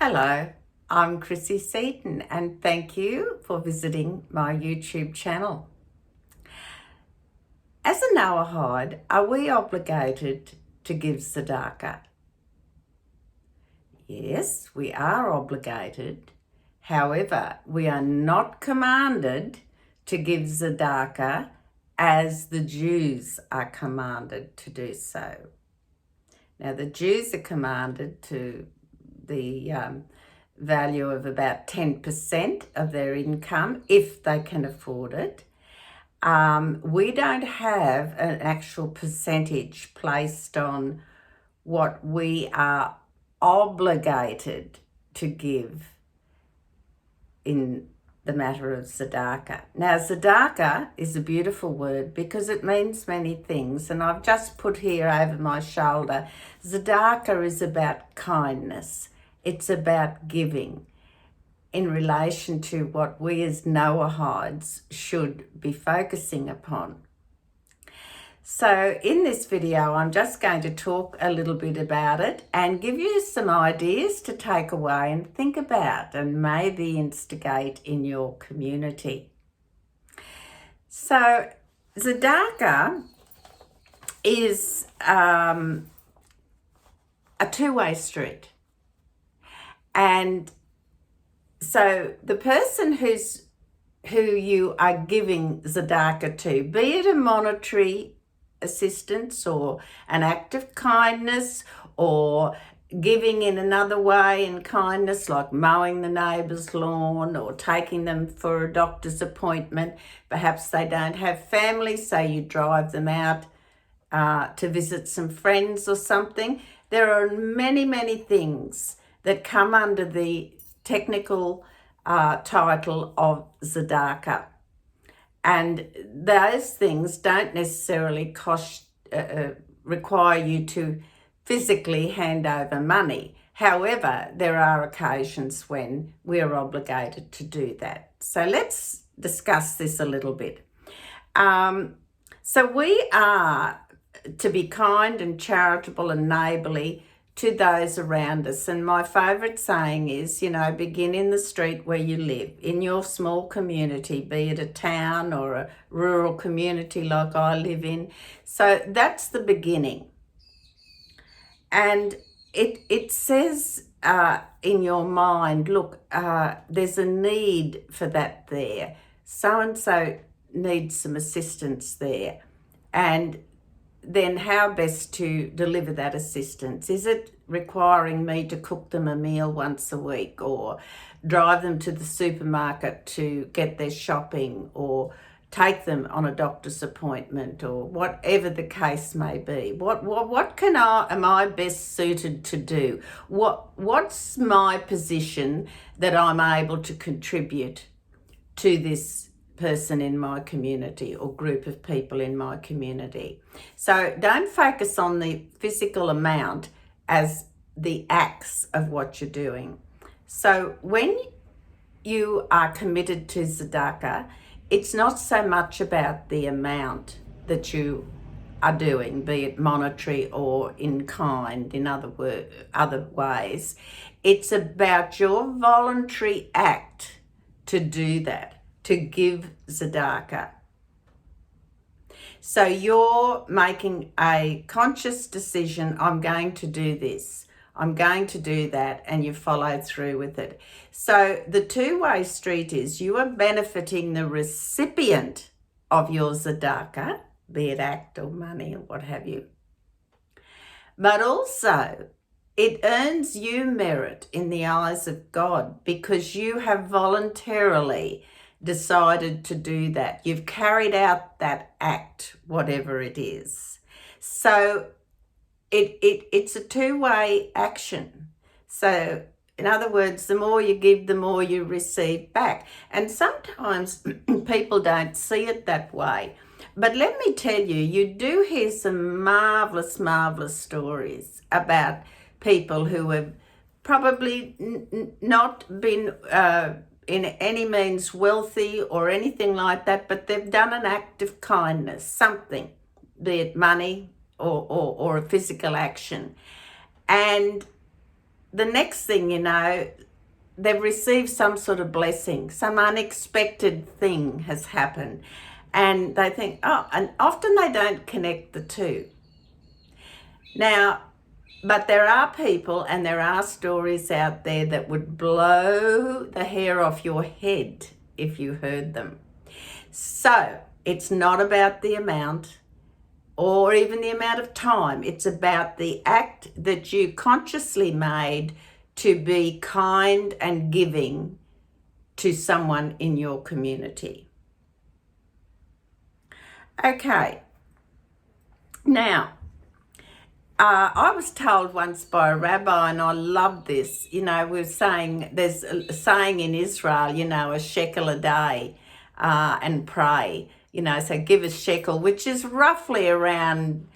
Hello, I'm Chrissy Seaton and thank you for visiting my YouTube channel. As a Noahide, are we obligated to give Tzedakah? Yes, we are obligated. However, we are not commanded to give Tzedakah as the Jews are commanded to do so. Now, the Jews are commanded to the value of about 10% of their income if they can afford it. We don't have an actual percentage placed on what we are obligated to give in the matter of Tzedakah. Now, Tzedakah is a beautiful word because it means many things, and I've just put here over my shoulder, Tzedakah is about kindness. It's about giving in relation to what we as Noahides should be focusing upon. So in this video, I'm just going to talk a little bit about it and give you some ideas to take away and think about and maybe instigate in your community. So Tzedakah is a two-way street. And so the person who you are giving Tzedakah to, be it a monetary assistance or an act of kindness or giving in another way in kindness, like mowing the neighbour's lawn or taking them for a doctor's appointment. Perhaps they don't have family, so you drive them out to visit some friends or something. There are many, many things that come under the technical title of Tzedakah. And those things don't necessarily require you to physically hand over money. However, there are occasions when we are obligated to do that. So let's discuss this a little bit. So we are to be kind and charitable and neighbourly to those around us. And my favourite saying is, begin in the street where you live, in your small community, be it a town or a rural community like I live in. So that's the beginning. And it says in your mind, look, there's a need for that there. So-and-so needs some assistance there. And then how best to deliver that assistance? Is it requiring me to cook them a meal once a week or drive them to the supermarket to get their shopping or take them on a doctor's appointment or whatever the case may be? What am I best suited to do? What's my position that I'm able to contribute to this person in my community or group of people in my community? So don't focus on the physical amount as the acts of what you're doing. So when you are committed to Tzedakah, it's not so much about the amount that you are doing, be it monetary or in kind, in other ways. It's about your voluntary act to do that, to give Tzedakah. So you're making a conscious decision, I'm going to do this, I'm going to do that, and you follow through with it. So the two-way street is you are benefiting the recipient of your Tzedakah, be it act or money or what have you. But also it earns you merit in the eyes of God because you have voluntarily decided to do that. You've carried out that act, whatever it is. So it's a two-way action. So in other words, the more you give, the more you receive back. And sometimes people don't see it that way. But let me tell you, you do hear some marvellous, marvellous stories about people who have probably not been in any means wealthy or anything like that, but they've done an act of kindness, something, be it money or a physical action. And the next thing you know, they've received some sort of blessing, some unexpected thing has happened, and they think, oh, and often they don't connect the two. Now, but there are people and there are stories out there that would blow the hair off your head if you heard them. So it's not about the amount or even the amount of time. It's about the act that you consciously made to be kind and giving to someone in your community. Okay. Now, I was told once by a rabbi, and I love this, we were saying, there's a saying in Israel, a shekel a day, and pray, so give a shekel, which is roughly around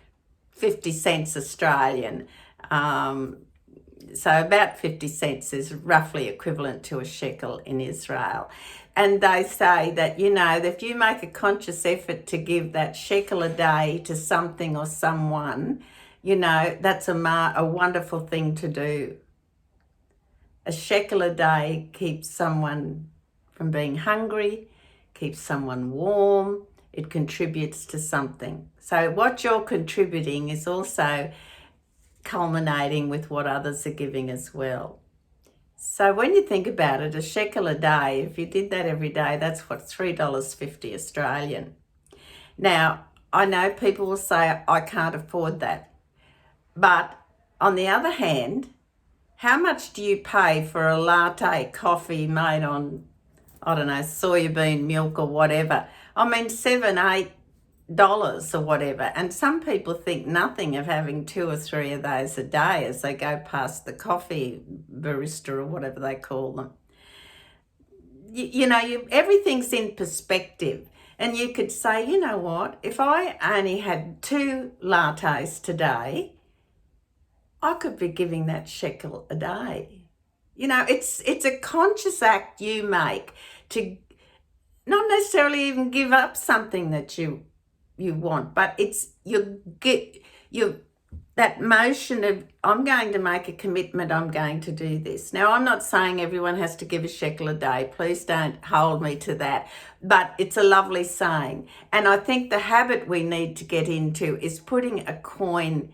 50 cents Australian. So about 50 cents is roughly equivalent to a shekel in Israel. And they say that, if you make a conscious effort to give that shekel a day to something or someone, that's a wonderful thing to do. A shekel a day keeps someone from being hungry, keeps someone warm, it contributes to something. So what you're contributing is also culminating with what others are giving as well. So when you think about it, a shekel a day, if you did that every day, that's what, $3.50 Australian. Now, I know people will say, I can't afford that. But on the other hand, how much do you pay for a latte coffee made on, soybean milk or whatever? I mean, $7, $8 or whatever. And some people think nothing of having 2 or 3 of those a day as they go past the coffee barista or whatever they call them. Everything's in perspective. And you could say, you know what, if I only had 2 lattes today, I could be giving that shekel a day. It's a conscious act you make to not necessarily even give up something that you want, but it's that motion of, I'm going to make a commitment, I'm going to do this. Now, I'm not saying everyone has to give a shekel a day. Please don't hold me to that. But it's a lovely saying. And I think the habit we need to get into is putting a coin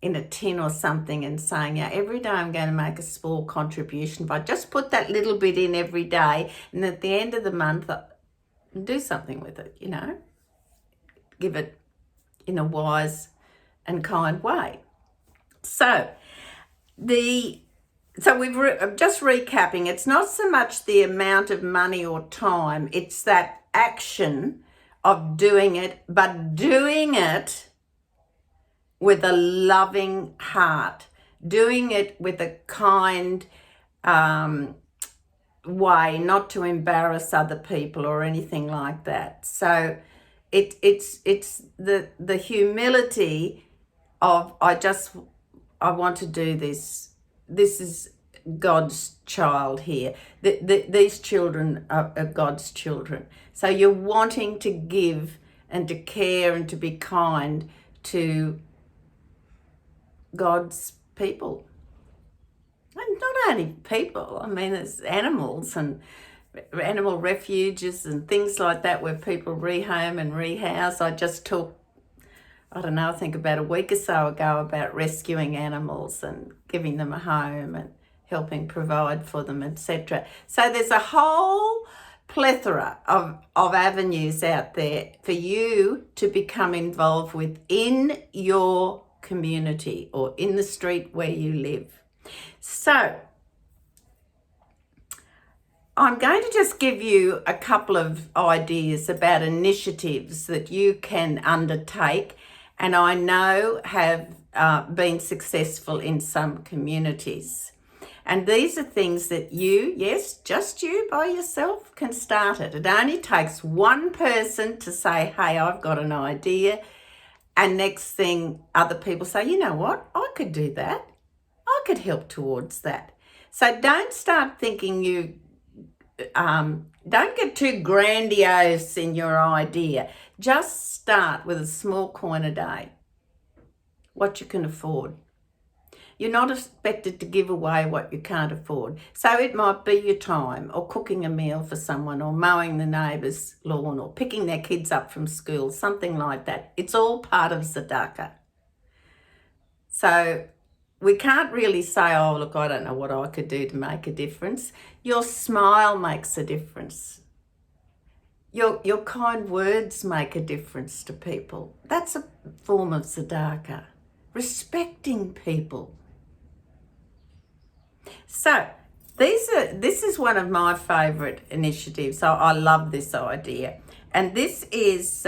in a tin or something and saying, every day I'm going to make a small contribution. But just put that little bit in every day, and at the end of the month, do something with it, Give it in a wise and kind way. So just recapping, it's not so much the amount of money or time, it's that action of doing it, but doing it with a loving heart, doing it with a kind way, not to embarrass other people or anything like that. So it's the humility of, I want to do this. This is God's child here. These children are God's children. So you're wanting to give and to care and to be kind to God's people. And not only people, I mean, there's animals and animal refuges and things like that where people rehome and rehouse. I just talked, I think about a week or so ago about rescuing animals and giving them a home and helping provide for them, etc. So there's a whole plethora of avenues out there for you to become involved with in your community or in the street where you live. So I'm going to just give you a couple of ideas about initiatives that you can undertake and I know have been successful in some communities. And these are things that you, yes, just you by yourself can start it. It only takes one person to say, hey, I've got an idea. And next thing, other people say, you know what, I could do that. I could help towards that. So don't start thinking don't get too grandiose in your idea. Just start with a small coin a day, what you can afford. You're not expected to give away what you can't afford. So it might be your time, or cooking a meal for someone, or mowing the neighbour's lawn, or picking their kids up from school, something like that. It's all part of tzedakah. So we can't really say, oh, look, I don't know what I could do to make a difference. Your smile makes a difference. Your kind words make a difference to people. That's a form of tzedakah. Respecting people. So this is one of my favourite initiatives. I love this idea. And this is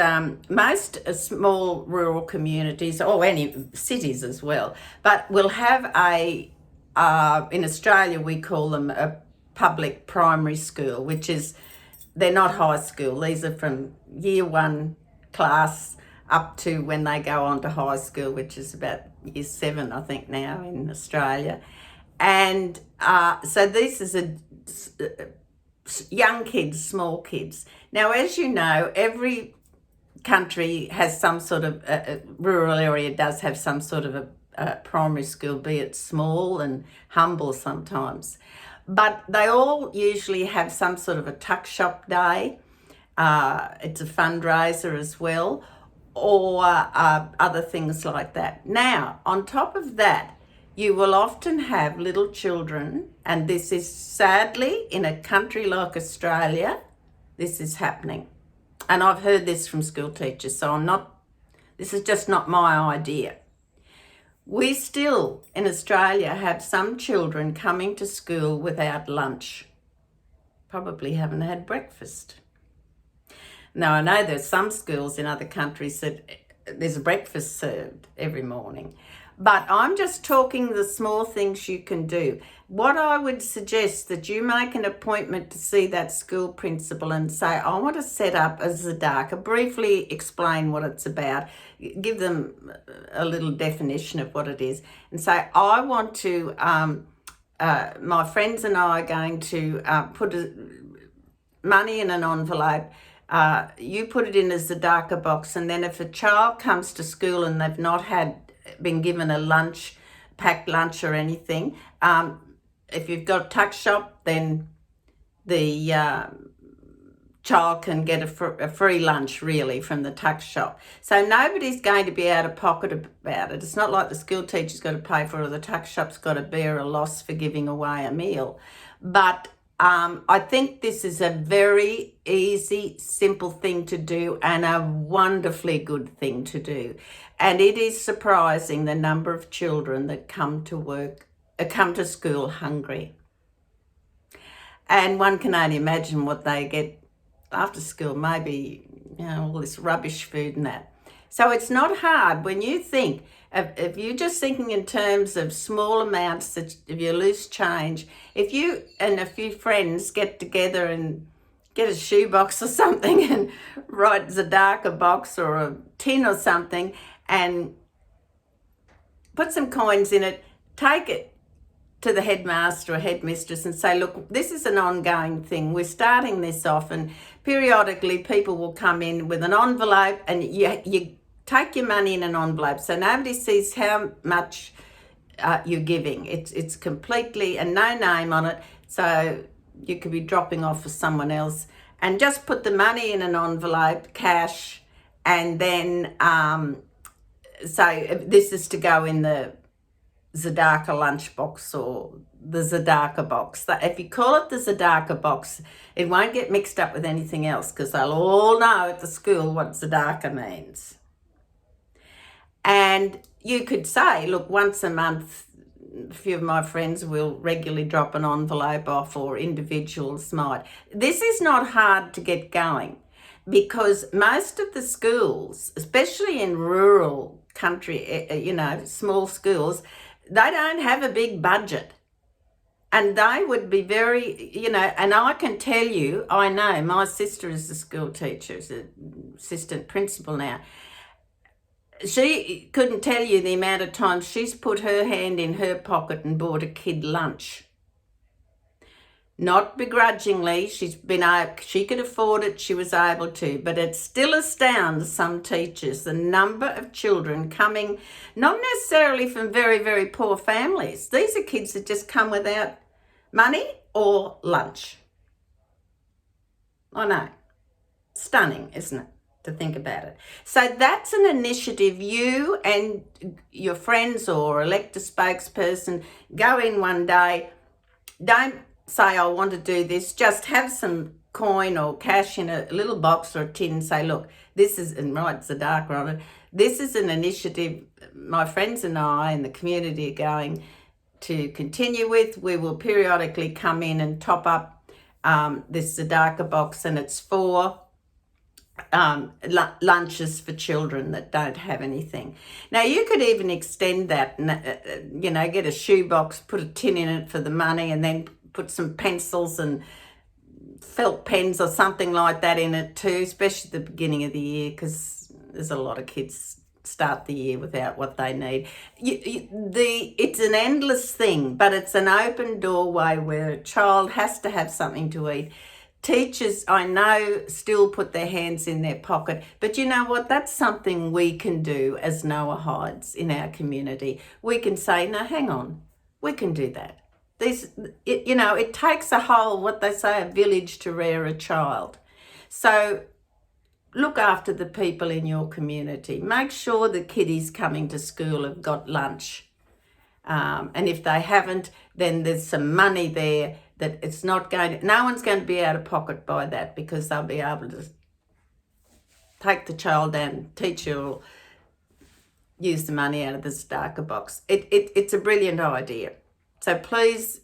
most small rural communities, or any cities as well, but we'll have in Australia we call them a public primary school, which is, they're not high school. These are from year 1 class up to when they go on to high school, which is about year 7, I think, now in Australia. And so this is young kids, small kids. Now, as you know, every country has some sort of, rural area does have some sort of a primary school, be it small and humble sometimes. But they all usually have some sort of a tuck shop day. It's a fundraiser as well, or other things like that. Now, on top of that, you will often have little children, and this is sadly in a country like Australia, this is happening. And I've heard this from school teachers, so this is just not my idea. We still, in Australia, have some children coming to school without lunch. Probably haven't had breakfast. Now, I know there's some schools in other countries that there's breakfast served every morning. But I'm just talking the small things you can do. What I would suggest that you make an appointment to see that school principal and say, I want to set up a tzedakah, briefly explain what it's about, give them a little definition of what it is, and say, I want to, my friends and I are going to put money in an envelope. You put it in a tzedakah box, and then if a child comes to school and they've not been given a packed lunch or anything, if you've got a tuck shop, then the child can get a free lunch really from the tuck shop. So nobody's going to be out of pocket about it. It's not like the school teacher's got to pay for it, or the tuck shop's got to bear a loss for giving away a meal. But I think this is a very easy, simple thing to do, and a wonderfully good thing to do. And it is surprising the number of children that come to school hungry. And one can only imagine what they get after school, maybe, all this rubbish food and that. So it's not hard when you think, if you're just thinking in terms of small amounts, that if you lose change, if you and a few friends get together and get a shoebox or something and write tzedakah box or a tin or something and put some coins in it, take it to the headmaster or headmistress and say, look, this is an ongoing thing. We're starting this off, and periodically people will come in with an envelope, and you take your money in an envelope so nobody sees how much you're giving. It's completely, and no name on it, so you could be dropping off for someone else, and just put the money in an envelope, cash, and then so this is to go in the tzedakah lunchbox or the tzedakah box. If you call it the tzedakah box, it won't get mixed up with anything else, because they'll all know at the school what tzedakah means. And you could say, look, once a month, a few of my friends will regularly drop an envelope off, or individuals might. This is not hard to get going, because most of the schools, especially in rural country, small schools, they don't have a big budget. And they would be very, and I can tell you, I know, my sister is a school teacher, is an assistant principal now. She couldn't tell you the amount of times she's put her hand in her pocket and bought a kid lunch. Not begrudgingly, she could afford it, she was able to, but it still astounds some teachers the number of children coming, not necessarily from very, very poor families. These are kids that just come without money or lunch. I know. Stunning, isn't it, to think about it? So that's an initiative you and your friends or elect a spokesperson, go in one day. Don't say, I want to do this. Just have some coin or cash in a little box or a tin and say, look, this is, and write Tzedakah on it. This is an initiative my friends and I and the community are going to continue with. We will periodically come in and top up this Tzedakah box, and it's for lunches for children that don't have anything. Now, you could even extend that and, get a shoebox, put a tin in it for the money, and then put some pencils and felt pens or something like that in it too, especially at the beginning of the year, because there's a lot of kids start the year without what they need. It's an endless thing, but it's an open doorway where a child has to have something to eat. Teachers, I know, still put their hands in their pocket, but you know what? That's something we can do as Noahides in our community. We can say, no, hang on, we can do that. It takes a whole, what they say, a village to rear a child. So look after the people in your community. Make sure the kiddies coming to school have got lunch. And if they haven't, then there's some money there that it's not going to, no one's going to be out of pocket by that, because they'll be able to take the child down, teacher will use the money out of the Tzedakah box. It's a brilliant idea. So please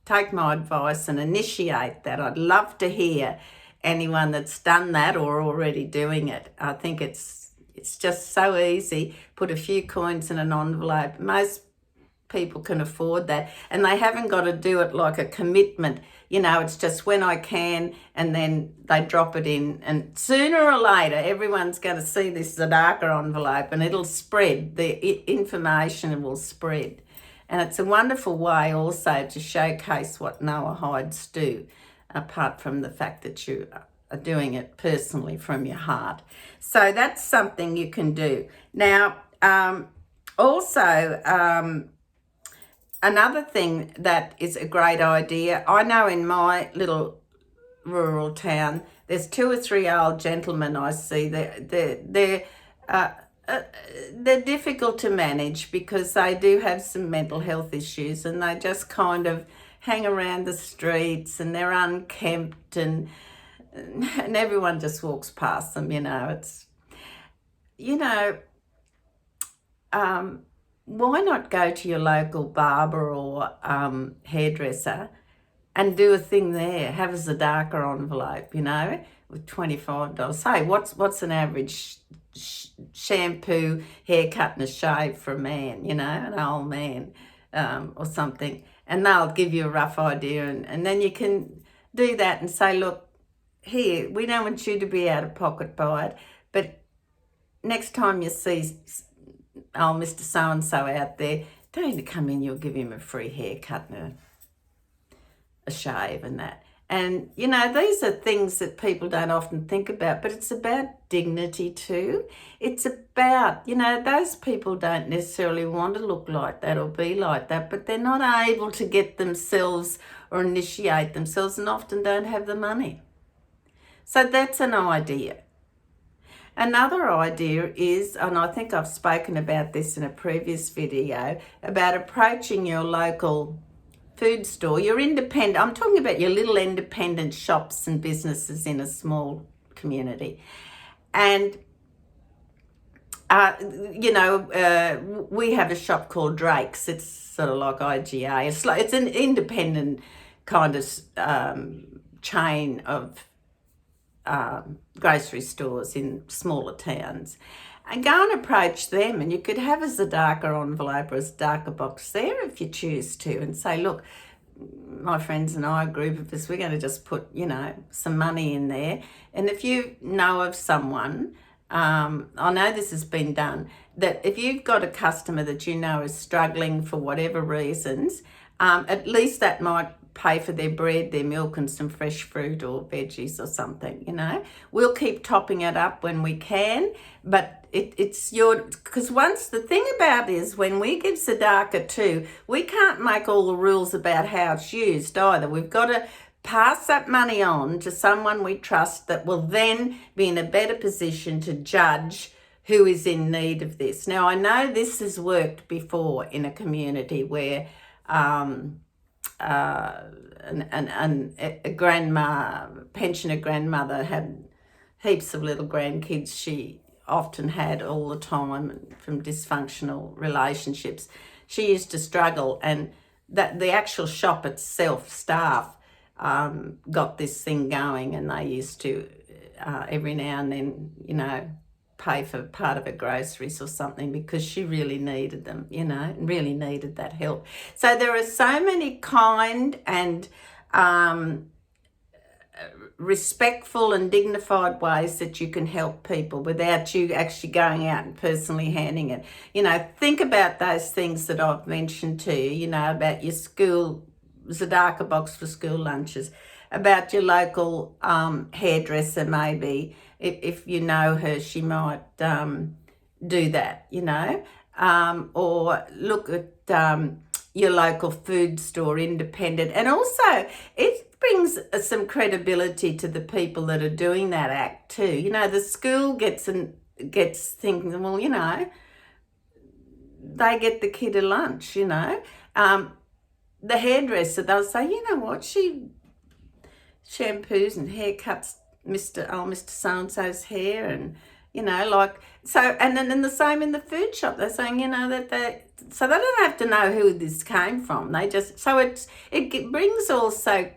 take my advice and initiate that. I'd love to hear anyone that's done that or already doing it. I think it's just so easy. Put a few coins in an envelope. Most people can afford that, and they haven't got to do it like a commitment. It's just when I can, and then they drop it in, and sooner or later everyone's going to see this Tzedakah envelope, and it'll spread. The information will spread, and it's a wonderful way also to showcase what Noahides do, apart from the fact that you are doing it personally from your heart. So that's something you can do. Now, also, another thing that is a great idea, I know in my little rural town, there's 2 or 3 old gentlemen I see. They're difficult to manage because they do have some mental health issues, and they just kind of hang around the streets, and they're unkempt, and everyone just walks past them. Why not go to your local barber or hairdresser and do a thing there? Have a Tzedakah envelope, with $25. Say, what's an average shampoo, haircut and a shave for a man, an old man or something, and they'll give you a rough idea, and then you can do that and say, look, here, we don't want you to be out of pocket by it, but next time you see Mr. So-and-so out there, don't you come in, you'll give him a free haircut and a shave and that. And, these are things that people don't often think about, but it's about dignity too. It's about, those people don't necessarily want to look like that or be like that, but they're not able to get themselves or initiate themselves, and often don't have the money. So that's an idea. Another idea is, and I think I've spoken about this in a previous video, about approaching your local food store, your independent, I'm talking about your little independent shops and businesses in a small community. And, we have a shop called Drake's. It's sort of like IGA. It's an independent kind of chain of grocery stores in smaller towns, and go and approach them, and you could have a Tzedakah envelope or a Tzedakah box there if you choose to, and say, look, my friends and I, a group of us, we're going to just put, some money in there, and if you know of someone, I know this has been done, that if you've got a customer that is struggling for whatever reasons, at least that might pay for their bread, their milk and some fresh fruit or veggies or something, you know. We'll keep topping it up when we can, but it's your, because once the thing about is when we give tzedakah too, we can't make all the rules about how it's used either. We've got to pass that money on to someone we trust that will then be in a better position to judge who is in need of this. Now, I know this has worked before in a community where a pensioner grandmother had heaps of little grandkids she often had all the time from dysfunctional relationships. She used to struggle, and that the actual shop itself, staff, got this thing going, and they used to every now and then, you know, pay for part of her groceries or something because she really needed them, you know, and really needed that help. So there are so many kind and respectful and dignified ways that you can help people without you actually going out and personally handing it. You know, think about those things that I've mentioned to you, you know, about your school tzedakah box for school lunches, about your local hairdresser maybe. If you know her, she might do that, you know, or look at your local food store, independent. And also it brings some credibility to the people that are doing that act too. You know, the school gets thinking, well, you know, they get the kid a lunch, you know. The hairdresser, they'll say, you know what, she shampoos and haircuts Mr. So-and-so's hair, and, you know, like, so, and then the same in the food shop. They're saying, you know, so they don't have to know who this came from. They just, so it brings also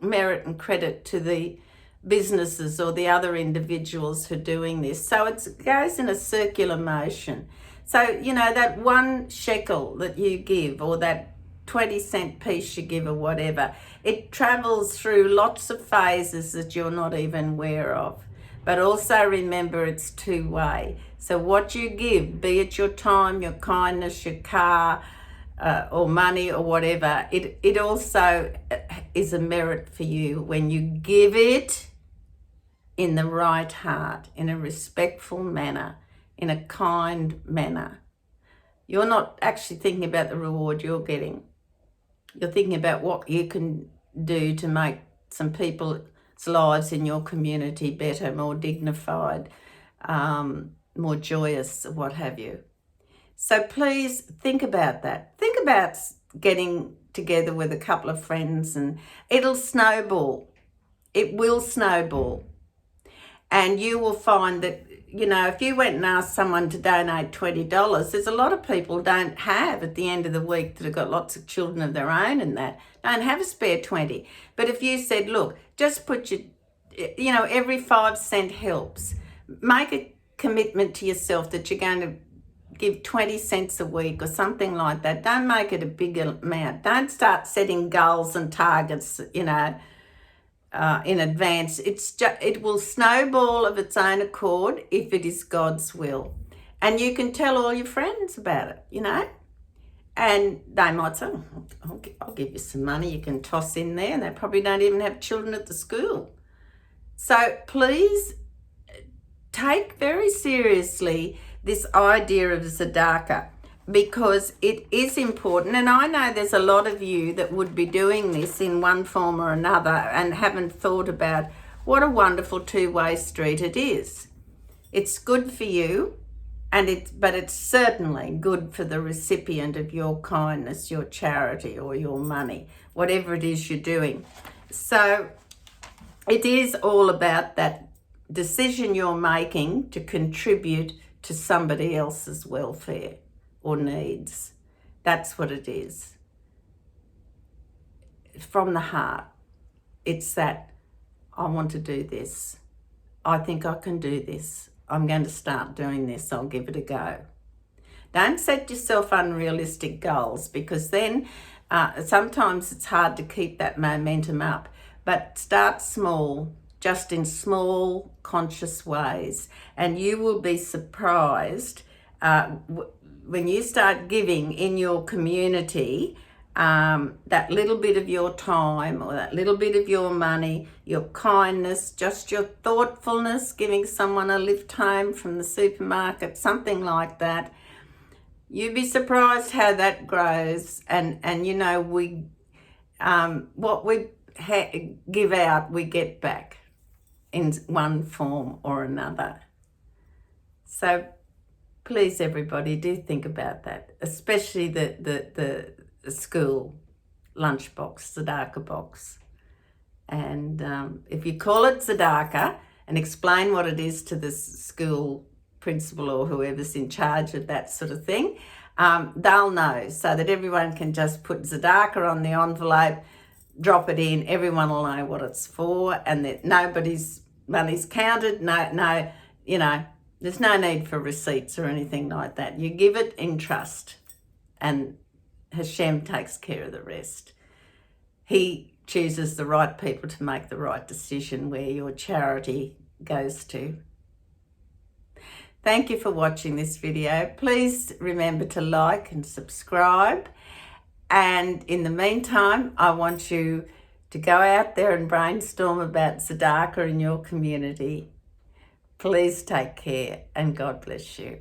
merit and credit to the businesses or the other individuals who are doing this. So it goes in a circular motion. So, you know, that 1 shekel that you give, or that 20-cent piece you give, or whatever, it travels through lots of phases that you're not even aware of. But also remember, it's two-way. So what you give, be it your time, your kindness, your car, or money or whatever, it also is a merit for you when you give it in the right heart, in a respectful manner, in a kind manner. You're not actually thinking about the reward you're getting. You're thinking about what you can do to make some people's lives in your community better, more dignified, more joyous, what have you. So please think about that. Think about getting together with a couple of friends, and it'll snowball. It will snowball. And you will find that, you know, if you went and asked someone to donate $20, there's a lot of people don't have at the end of the week that have got lots of children of their own and that don't have a spare 20. But if you said, look, just put your, you know, every 5 cent helps. Make a commitment to yourself that you're going to give 20 cents a week or something like that. Don't make it a big amount. Don't start setting goals and targets, you know, in advance. It will snowball of its own accord if it is God's will. And you can tell all your friends about it, you know, and they might say, oh, I'll give you some money you can toss in there, and they probably don't even have children at the school. So please take very seriously this idea of tzedakah, because it is important. And I know there's a lot of you that would be doing this in one form or another and haven't thought about what a wonderful two-way street it is. It's good for you, but it's certainly good for the recipient of your kindness, your charity, or your money, whatever it is you're doing. So it is all about that decision you're making to contribute to somebody else's welfare or needs. That's what it is. From the heart. It's that, I want to do this. I think I can do this. I'm going to start doing this. I'll give it a go. Don't set yourself unrealistic goals, because then sometimes it's hard to keep that momentum up. But start small, just in small, conscious ways, and you will be surprised when you start giving in your community, that little bit of your time or that little bit of your money, your kindness, just your thoughtfulness, giving someone a lift home from the supermarket, something like that. You'd be surprised how that grows. And you know, what we give out, we get back in one form or another. So please, everybody, do think about that, especially the school lunchbox, Tzedakah box. And if you call it Tzedakah and explain what it is to the school principal or whoever's in charge of that sort of thing, they'll know, so that everyone can just put Tzedakah on the envelope, drop it in, everyone will know what it's for, and that nobody's money's counted. No, you know, there's no need for receipts or anything like that. You give it in trust, and Hashem takes care of the rest. He chooses the right people to make the right decision where your charity goes to. Thank you for watching this video. Please remember to like and subscribe. And in the meantime, I want you to go out there and brainstorm about Tzedakah in your community. Please take care, and God bless you.